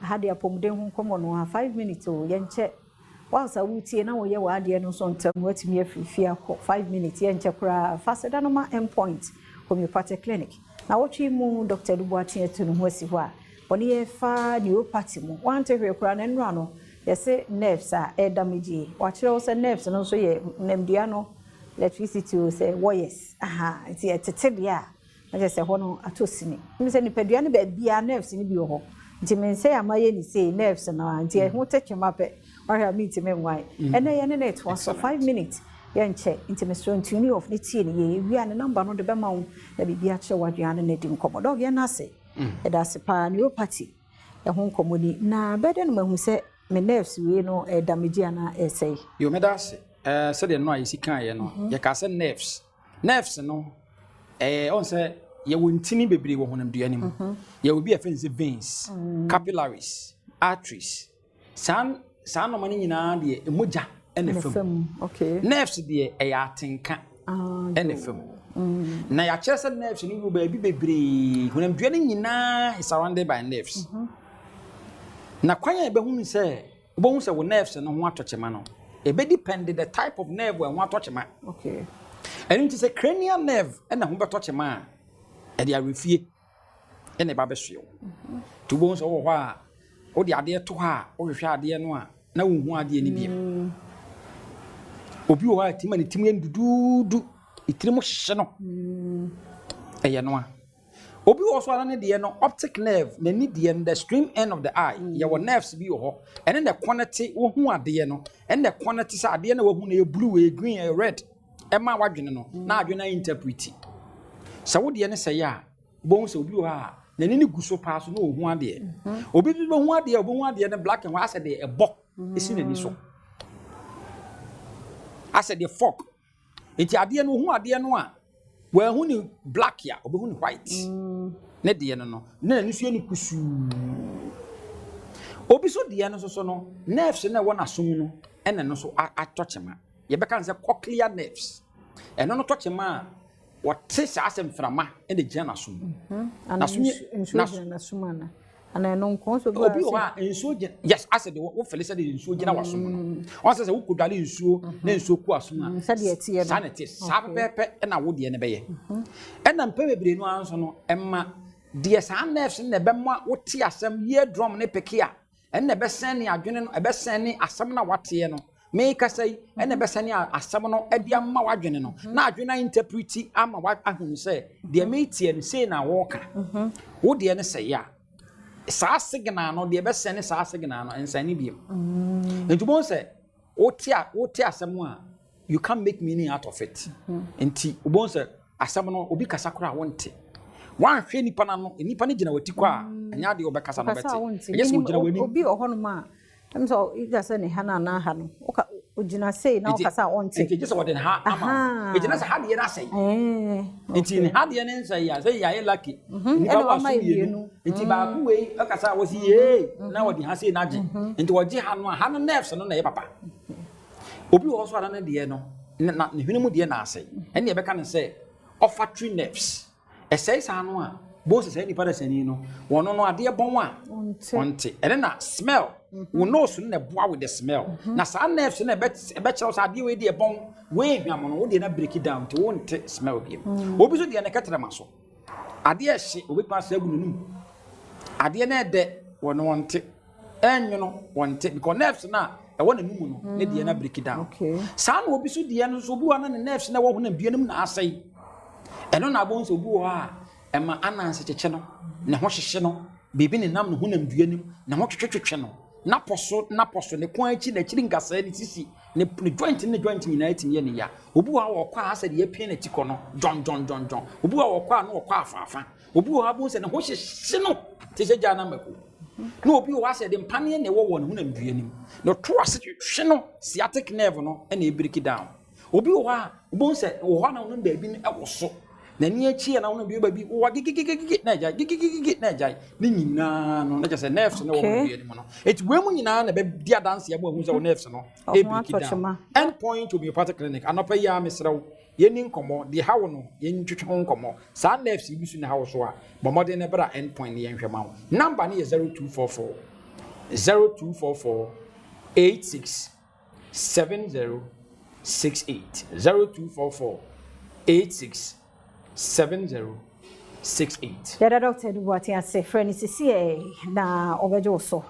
had the apomden come on 5 minutes or yenche. Whilst I would see now, you are the no son term, what me fear 5 minutes, yenche faster than my endpoint homeopathic clinic. Now, what you move, Dr. Dubois to Nwesiwa. When you have neuropathy, one to hear crown and run. You say nerves are damaged. Watch also nerves and also ye nemdiano electricity say wires. Aha, it's a tetia. I just say hono atosini. Me say ni peduane be bia nerves ni bi ho. Nti me say amaye ni say nerves na nti ho take mape. Or have meet me why. And na net was for 5 minutes. Yan check into me so tune of the tea ye we are the number no the bema na bibia che waduane na di nkomodo ye na say. E da se pa neuropathy. E ho nkomoni na bede no mahu say me nerves we no damage ana say. You me that say the no isi kan ye no. Ye ka say nerves. Nerves no on say ye wontini bebre wo honam duane mu. Ye will be a fancy veins, capillaries, arteries. San no mani nyina de emoja ene fam. Okay. Nerves de atinka ene fam. Na ya chese nerves ni wo ba bi bebre honam duane nyina is surrounded by nerves. Na kwanya ebe hu se obo se wo nerves no ho atochema no e be depend the type of nerve we ho atochema. Okay. And it is a cranial nerve and a ho betochema e dia refie e ne ba behwe to bo so wo a o de ade to ha o hwehwe ade no a na wo hu ade ni biem obi wo ha timani timyen dududu itirimo hye no e ye no a obi wo so ana de no optic nerve na ni de the stream end of the eye ye wo nerves bi wo ho and the quantity wo hu ade no and the quantity sa ade na wo hu na ye blue e green e red e ma wadwene no na adwene interpret sa wo de ne se ya bo hu se obi wo ha na ni guso pa so na wo hu ade obi bi bo hu ade obo hu ade na black and white ase de e bo esi na ni so ase de fork enti ade no hu ade no a wa hu ni black ya obi hu ni white ne de no na ni so ni kusu obi so de no so no nerves na wo na so no ene no so atochema ye beka nse cochlear nerves eno no tochema what say asem frama ene gina so na so na sumana ana no nko so obi o ha ensuo gina yes I said wo fele said ensuo gina waso no on say wo kodwale ensuo na ensuo ku aso na sade etie no sanity sa pepe na wo de ne beye ena mpa bebre no anso no emma de sa nerves na be ma wo ti asem ye drum ne pekia ena be sen ne adwene no be sen ne asem na wate no me ka say ena be sen ne asem no e de amma wadwene no na adwene interpret ama wa ahun say de me tie no say na wo ka wo de ne say ya sa signal no de be sen ne sa signal no ensan ni biem entubon say wo ti asem a you can't make meaning out of it enti ubon say asem no obi kasa kora wonte wan hwe nipa na no nipa ne gina wati kwa anya de obekasa no beti yes wo gina wani obi ohonu ma emso ida se ne hana na ha no ogina sei na okasa wonte enti just what ha ama egina se ha de na sei enti ne ha de ne nsai ya sei ya ye lucky nipa wa so yenu enti ba ku we okasa wo si ye na wo de ha sei na je enti wo je ha no ha no nerves no na ye papa obi wo so ara na de no na ne hwene mu de na asai ene ye beka ne se olfactory nerves essay sanu a bo se ni para sani no wono no ade bon a wonte ene na smell wo nose no na boa with the smell na sa nerves na be chew sa ade we de bon we hwam no wo de na break it down to wonte smell bi obi so de na ketere maso ade ehye obi pa sa agu nunum ade na de wono wonte enyo no wonte because nerves na e wona numu no ne de na break it down sa na obi so de no so bu na nerves na wo ho na bianum na asai eno na bon so bu ha ema ananse cheche no ne ho hyehye no bebi ne nam ne ho nam duanim ne ho twetwetwe no na poso ne kwa achi na chiri ngasa ne sisi ne joint nyina atimi ye ne ya obu ha wo kwa asa de yapie na chiko no jon obu ha wo kwa no wo kwa afafa obu ha bon se ne ho hyehye no teje ja na mako na obi wo asa de mpane ne wo ne ho nam duanim no to ase hwe no sciatic nerve no na e break down obi wo ha bon se wo ha na no ba bi ne e wo so na ni achi na wono bi ba bi wo gigigigigi na ja gigigigi na ja ni nyina no na just nerves no wo bi ni mo no et we mu nyina na be dia dance ya bo hu se wo nerves no e bi kida end point to be homeopathic clinic anopa ya mesrew ye ni nkomo de hawo no ye ntwetwe nkomo sa nerves bi su na hawo so a bo modern na bra end point ye nhwema wo number ni 0244 0244 86 7068 0244 86 7068. Yada Dr. Dubois ase friend sisi na obejo so.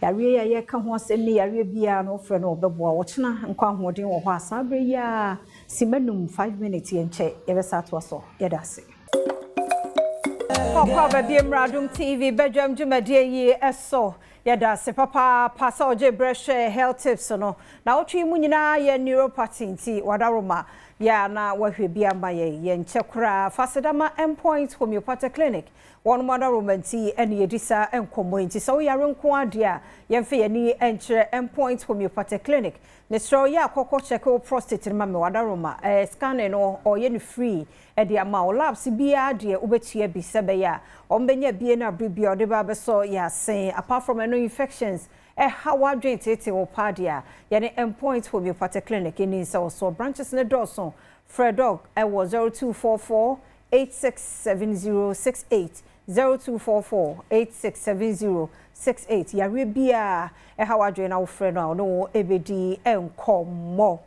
Yare ya ye ka ho asem ne yare bia no friend obeboa wo chena nkwa hoden wo ho asabre ya simanum 5 minutes ye nche ye be sato so yada ase. Papa baby Adom TV bedroom jumadie yi eso yada se papa pasa oje brush health tips no na otwi mu nyina ye neuropathy nti wadaroma ya na wahwe bia ma ye nche kura fasedama endpoint homeopathic clinic one wadaroma nti ene yedisa enkomo nti so yare nko ade a yemfe ye ni enche endpoint homeopathic clinic Mr. ya kokko check o prostate ma me wadaroma scan no o ye ni free e de ama o labs bia de obetua bi sebe ya ombenya bie na bribia o de ba be so ya sen apart from no infections how are doing tete o padia yani endpoint homeopathic clinic in so branches ne doson Fredog was 0244 867068 0244 867068 ya rebia how are doing our friend no ebedi enkomo